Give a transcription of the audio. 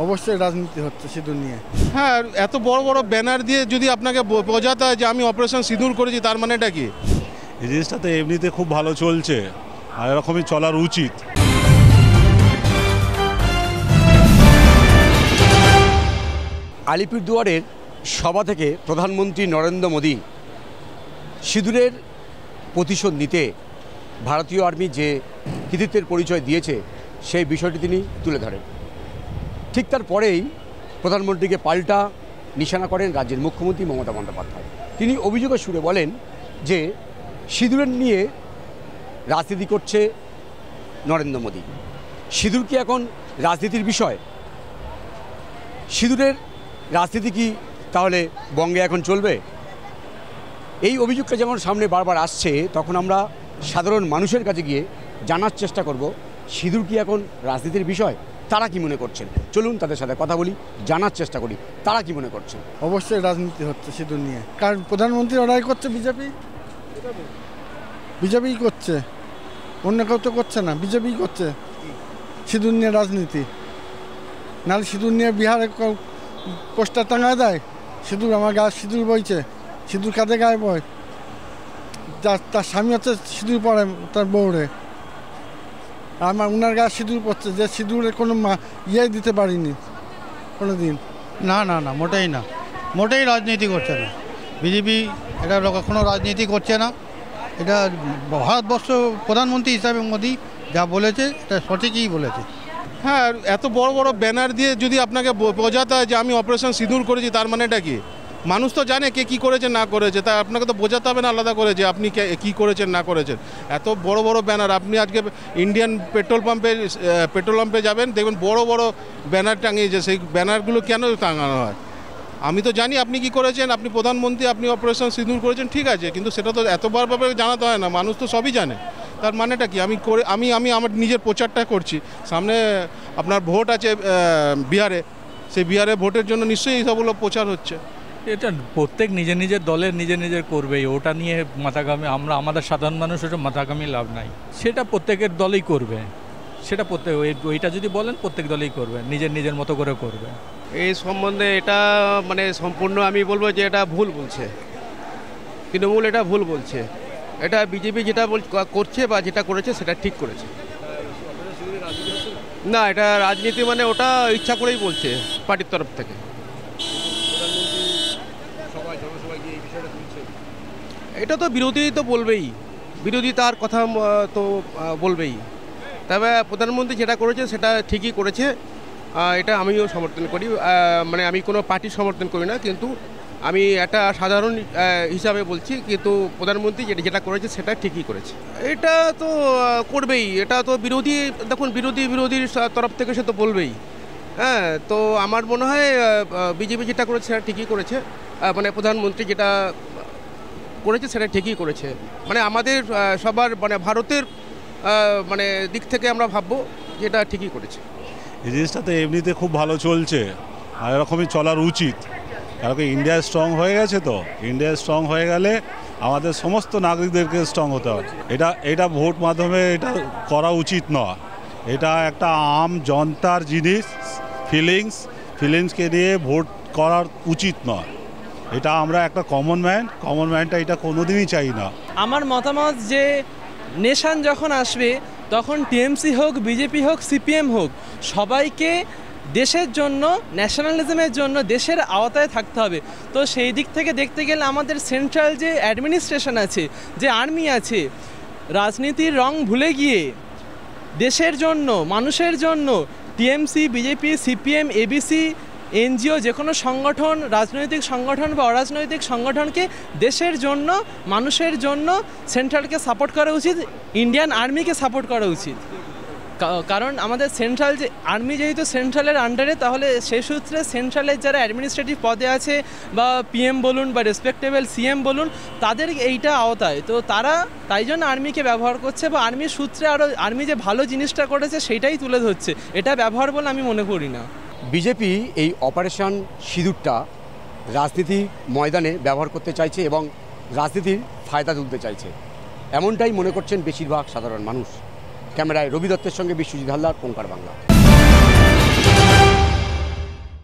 অবশ্যই রাজনীতি হচ্ছে সিঁদুর নিয়ে। হ্যাঁ, এত বড় বড় ব্যানার দিয়ে যদি আপনাকে বোঝাতে হয় যে আমি অপারেশন সিঁদুর করেছি, তার মানেটা কি? এই জিনিসটা তো এমনিতে খুব ভালো চলছে, আর এরকমই চলার উচিত। আলিপুরদুয়ারের সভা থেকে প্রধানমন্ত্রী নরেন্দ্র মোদী সিঁদুরের প্রতিশোধ নিতে ভারতীয় আর্মি যে কৃতিত্বের পরিচয় দিয়েছে সেই বিষয়টি তিনি তুলে ধরেন। ঠিক তারপরেই প্রধানমন্ত্রীকে পাল্টা নিশানা করেন রাজ্যের মুখ্যমন্ত্রী মমতা বন্দ্যোপাধ্যায়। তিনি অভিযোগের সুরে বলেন যে সিঁদুরের নিয়ে রাজনীতি করছে নরেন্দ্র মোদী। সিঁদুর কি এখন রাজনীতির বিষয়? সিঁদুরের রাজনীতি কি তাহলে বঙ্গে এখন চলবে? এই অভিযোগটা যেমন সামনে বারবার আসছে, তখন আমরা সাধারণ মানুষের কাছে গিয়ে জানার চেষ্টা করব সিঁদুর কি এখন রাজনীতির বিষয়, তারা কি মনে করছেন। চলুন তাদের সাথে কথা বলি, জানার চেষ্টা করি তারা কি মনে করছেন। অবশ্যই রাজনীতি হচ্ছে সিঁদুর নিয়ে, কারণ প্রধানমন্ত্রী ওরাই করছে, বিজেপি করছে, অন্য কেউ তো করছে না, বিজেপি করছে সিঁদুর নিয়ে রাজনীতি। নাহলে সিঁদুর নিয়ে বিহারে পোস্টার টাঙায় দেয়, সিঁদুর আমার গায়ে সিঁদুর বইছে, সিঁদুর কাঁধে গায়ে বয়, তার স্বামী হচ্ছে সিঁদুর পরে তার বউরে, আমার উনার গায়ে সিঁদুর পড়ছে, যে সিঁদুরের কোনো ইয়ে দিতে পারিনি কোনো দিন। না না না, মোটেই রাজনীতি করছে না বিজেপি। এটা কখনো রাজনীতি করছে না। এটা ভারতবর্ষ প্রধানমন্ত্রী হিসাবে মোদী যা বলেছে এটা সঠিকই বলেছে। হ্যাঁ, এত বড় বড় ব্যানার দিয়ে যদি আপনাকে বোঝাতে হয় যে আমি অপারেশন সিঁদুর করেছি, তার মানেটা কি? মানুষ তো জানে কে কী করেছে না করেছে, তাই আপনাকে তো বোঝাতে হবে না আলাদা করে যে আপনি কী করেছেন না করেছেন। এত বড় বড় ব্যানার, আপনি আজকে ইন্ডিয়ান পেট্রোল পাম্পে যাবেন, দেখবেন বড় বড় ব্যানার টাঙিয়েছে। সেই ব্যানারগুলো কেন টাঙানো হয়? আমি তো জানি আপনি কি করেছেন, আপনি প্রধানমন্ত্রী, আপনি অপারেশন সিঁদুর করেছেন, ঠিক আছে, কিন্তু সেটা তো এতবারভাবে জানাতে হয় না, মানুষ তো সবই জানে। তার মানেটা কি? আমি আমার নিজের প্রচারটা করছি। সামনে আপনার ভোট আছে বিহারে, সেই বিহারে ভোটের জন্য নিশ্চয়ই এই সবগুলো প্রচার হচ্ছে। এটা প্রত্যেক নিজের দলের নিজের করবেই, ওটা নিয়ে মাথাঘামি আমাদের সাধারণ মানুষ ওটা মাথাঘামি লাভ নাই। সেটা প্রত্যেকের দলই করবে, সেটা ওইটা যদি বলেন প্রত্যেক দলই করবে, নিজের মতো করে করবে। এই সম্বন্ধে এটা মানে সম্পূর্ণ আমি বলবো যে এটা ভুল বলছে, তৃণমূল এটা ভুল বলছে। এটা বিজেপি যেটা করছে বা যেটা করেছে সেটা ঠিক করেছে না। এটা রাজনীতি মানে ওটা ইচ্ছা করেই বলছে পার্টির তরফ থেকে। এটা তো বিরোধী তো বলবেই, বিরোধী তার কথা তো বলবেই। তবে প্রধানমন্ত্রী যেটা করেছে সেটা ঠিকই করেছে, এটা আমিও সমর্থন করি। মানে আমি কোনো পার্টির সমর্থন করি না, কিন্তু আমি একটা সাধারণ হিসাবে বলছি, কিন্তু প্রধানমন্ত্রী যেটা করেছে সেটা ঠিকই করেছে। এটা তো করবেই, এটা তো বিরোধী, দেখুন বিরোধীর তরফ থেকে সে তো বলবেই। হ্যাঁ, তো আমার মনে হয় বিজেপি যেটা করেছে সেটা ঠিকই করেছে, মানে প্রধানমন্ত্রী যেটা করেছে সেটা ঠিকই করেছে। মানে আমাদের সবার মানে ভারতের মানে দিক থেকে আমরা ভাববো যেটা ঠিকই করেছে। এই জিনিসটা তো এমনিতে খুব ভালো চলছে, আর এরকমই চলার উচিত। কারণ ইন্ডিয়া স্ট্রং হয়ে গেছে, তো ইন্ডিয়া স্ট্রং হয়ে গেলে আমাদের সমস্ত নাগরিকদেরকে স্ট্রং হতে হবে। এটা ভোট মাধ্যমে এটা করা উচিত নয়। এটা একটা আম জনতার জিনিস, ফিলিংসকে নিয়ে ভোট করার উচিত নয়। এটা আমরা একটা কমন ম্যানটা এটা কোনোদিনই চাই না। আমার মতামত যে নেশান যখন আসবে তখন টিএমসি হোক, বিজেপি হোক, সিপিএম হোক, সবাইকে দেশের জন্য, ন্যাশনালিজমের জন্য দেশের আওতায় থাকতে হবে। তো সেই দিক থেকে দেখতে গেলে আমাদের সেন্ট্রাল যে অ্যাডমিনিস্ট্রেশন আছে, যে আর্মি আছে, রাজনীতির রং ভুলে গিয়ে দেশের জন্য, মানুষের জন্য TMC, BJP, CPM, ABC, NGO, যে কোনো সংগঠন, রাজনৈতিক সংগঠন বা অরাজনৈতিক সংগঠনকে দেশের জন্য, মানুষের জন্য সেন্ট্রালকে সাপোর্ট করা উচিত, ইন্ডিয়ান আর্মিকে সাপোর্ট করা উচিত। কারণ আমাদের সেন্ট্রাল যে আর্মি যেহেতু সেন্ট্রালের আন্ডারে, তাহলে সেই সূত্রে সেন্ট্রালের যারা অ্যাডমিনিস্ট্রেটিভ পদে আছে বা পিএম বলুন বা রেসপেক্টেবল সিএম বলুন, তাদের এইটা আওতায়, তো তারা তাই জন্য আর্মিকে ব্যবহার করছে বা আর্মির সূত্রে আরও আর্মি যে ভালো জিনিসটা করেছে সেটাই তুলে ধরছে। এটা ব্যবহার বলে আমি মনে করি না। বিজেপি এই অপারেশন সিঁদুরটা রাজনীতি ময়দানে ব্যবহার করতে চাইছে এবং রাজনীতির ফায়দা তুলতে চাইছে, এমনটাই মনে করছেন বেশিরভাগ সাধারণ মানুষ। ক্যামেরায় রবি দত্তের সঙ্গে বিশ্বজিৎ হালদার, ওঙ্কার বাংলা।